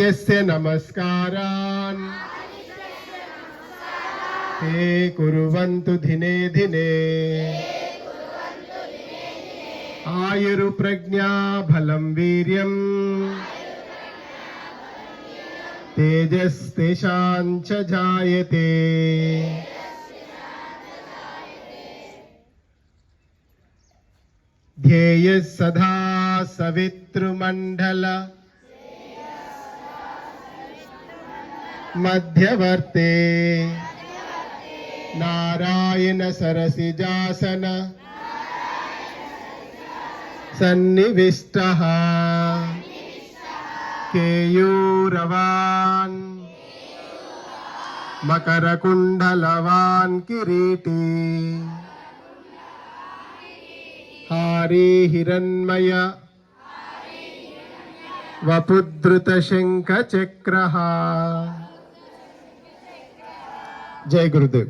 यस्य नमस्कारान् ते कुर्वन्तु दिने दिने आयुर्प्रज्ञा बलं वीर्यं तेजस्तेषां च जायते। ध्येयः सदा सवितृमण्डल मध्यवर्ते नारायण सरसिजासन सन्निविष्टः केयूरवान् मकरकुण्डलवान् किरीटी हारी हिरण्मय वपुधृतशङ्खचक्रः। जय गुरुदेव।